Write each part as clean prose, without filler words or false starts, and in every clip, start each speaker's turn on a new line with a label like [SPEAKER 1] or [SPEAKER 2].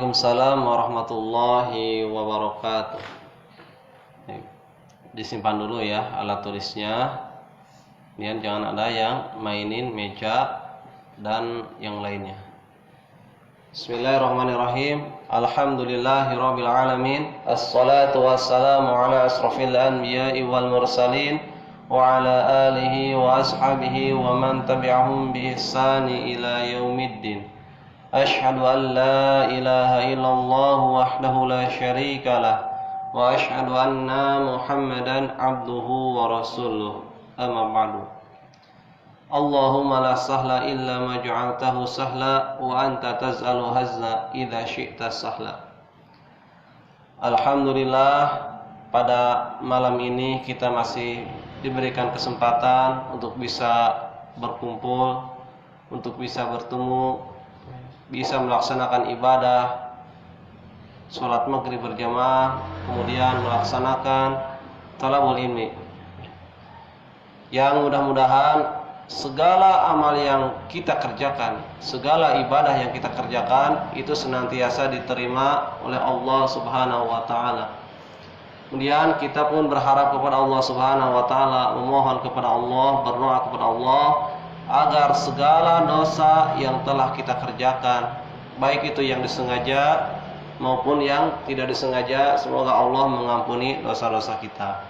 [SPEAKER 1] Waalaikumsalam warahmatullahi wabarakatuh. Disimpan dulu ya alat tulisnya. Kemudian jangan ada yang mainin meja dan yang lainnya. Bismillahirrahmanirrahim. Alhamdulillahirabbil alamin. Assalatu wassalamu ala asrofil anbiya'i wal mursalin wa ala alihi wa ashabihi wa man tabi'ahum bi ihsani ila yaumiddin. Asyhadu an la ilaha illallah wahdahu la syarika lah wa asyhadu anna Muhammadan abduhu wa rasuluh. Amma ba'du. Allahumma la sahla illa ma ja'altahu sahla wa anta taz'alu hazza idza syi'ta sahla. Alhamdulillah, pada malam ini kita masih diberikan kesempatan untuk bisa berkumpul, untuk bisa bertemu, bisa melaksanakan ibadah sholat maghrib berjamaah, kemudian melaksanakan talabul ilmi, yang mudah-mudahan segala amal yang kita kerjakan, segala ibadah yang kita kerjakan itu senantiasa diterima oleh Allah Subhanahu wa taala. Kemudian kita pun berharap kepada Allah Subhanahu wa taala, memohon kepada Allah, berdoa kepada Allah agar segala dosa yang telah kita kerjakan, baik itu yang disengaja maupun yang tidak disengaja, semoga Allah mengampuni dosa-dosa kita.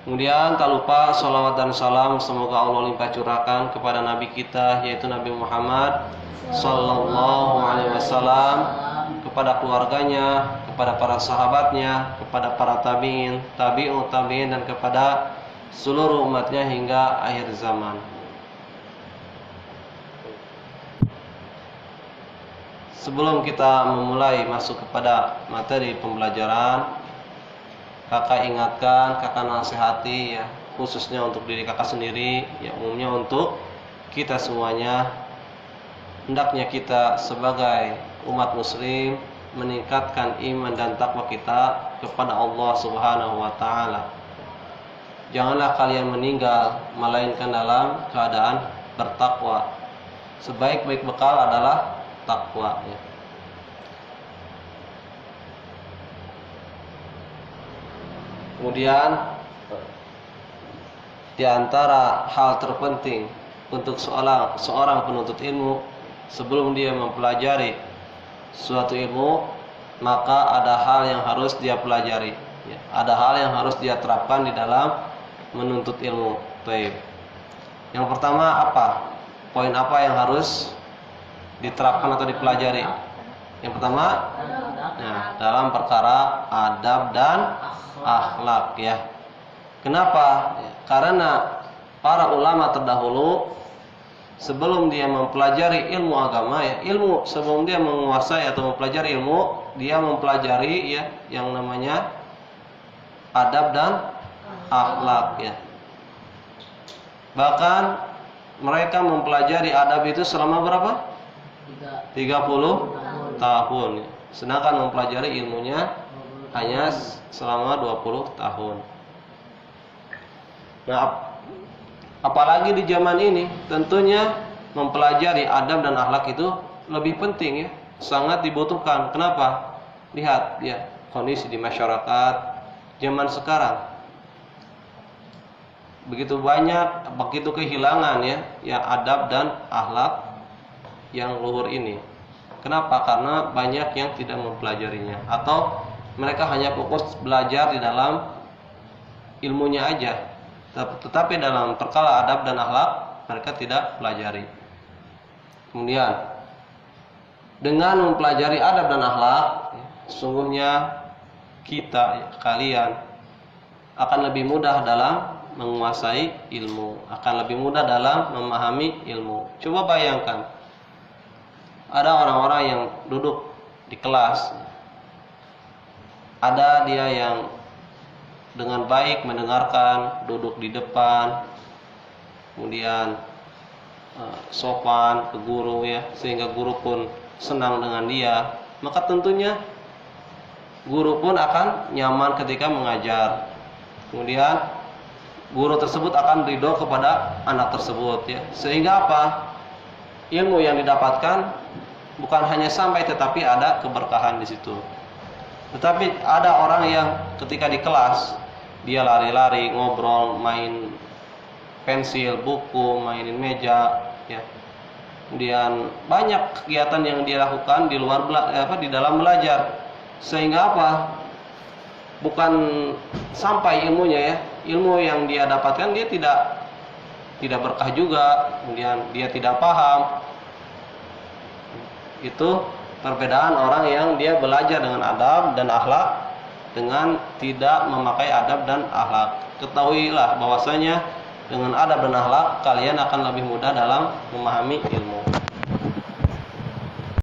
[SPEAKER 1] Kemudian tak lupa salawat dan salam semoga Allah limpah curahkan kepada Nabi kita, yaitu Nabi Muhammad Sallallahu Alaihi Wasallam, kepada keluarganya, kepada para sahabatnya, kepada para tabi'in, tabi'ut tabi'in, dan kepada seluruh umatnya hingga akhir zaman. Sebelum kita memulai masuk kepada materi pembelajaran, kakak ingatkan, kakak nasihati ya, khususnya untuk diri kakak sendiri, ya umumnya untuk kita semuanya, hendaknya kita sebagai umat muslim meningkatkan iman dan takwa kita kepada Allah Subhanahu wa taala. Janganlah kalian meninggal melainkan dalam keadaan bertakwa. Sebaik-baik bekal adalah takwa ya. Kemudian di antara hal terpenting untuk seorang penuntut ilmu sebelum dia mempelajari suatu ilmu, maka ada hal yang harus dia pelajari ya. Ada hal yang harus dia terapkan di dalam menuntut ilmu. Baik. Yang pertama apa? Poin apa yang harus diterapkan atau dipelajari? Yang pertama, nah, dalam perkara adab dan akhlak ya. Kenapa? Karena para ulama terdahulu sebelum dia mempelajari ilmu agama ya, ilmu sebelum dia menguasai atau mempelajari ilmu, dia mempelajari ya yang namanya adab dan akhlak ya. Bahkan mereka mempelajari adab itu selama berapa? 30 tahun ya. Sedangkan mempelajari ilmunya hanya selama 20 tahun. Nah, apalagi di zaman ini tentunya mempelajari adab dan akhlak itu lebih penting ya, sangat dibutuhkan. Kenapa? Lihat ya kondisi di masyarakat zaman sekarang. Begitu banyak, begitu kehilangan ya adab dan akhlak yang luhur ini. Kenapa? Karena banyak yang tidak mempelajarinya, atau mereka hanya fokus belajar di dalam ilmunya aja, tetapi dalam perkara adab dan akhlak mereka tidak pelajari. Kemudian dengan mempelajari adab dan akhlak, sesungguhnya kita, kalian akan lebih mudah dalam menguasai ilmu, akan lebih mudah dalam memahami ilmu. Coba bayangkan, ada orang-orang yang duduk di kelas, ada dia yang dengan baik mendengarkan, duduk di depan, kemudian sopan ke guru ya, sehingga guru pun senang dengan dia, maka tentunya guru pun akan nyaman ketika mengajar. Kemudian guru tersebut akan ridho kepada anak tersebut ya. Sehingga apa? Ilmu yang didapatkan bukan hanya sampai tetapi ada keberkahan di situ. Tetapi ada orang yang ketika di kelas dia lari-lari, ngobrol, main pensil, buku, mainin meja, ya. Kemudian banyak kegiatan yang dia lakukan di luar di dalam belajar, sehingga apa? Bukan sampai ilmunya, ya. Ilmu yang dia dapatkan dia tidak berkah juga, kemudian dia tidak paham. Itu perbedaan orang yang dia belajar dengan adab dan akhlak dengan tidak memakai adab dan akhlak. Ketahuilah bahwasanya dengan adab dan akhlak kalian akan lebih mudah dalam memahami ilmu.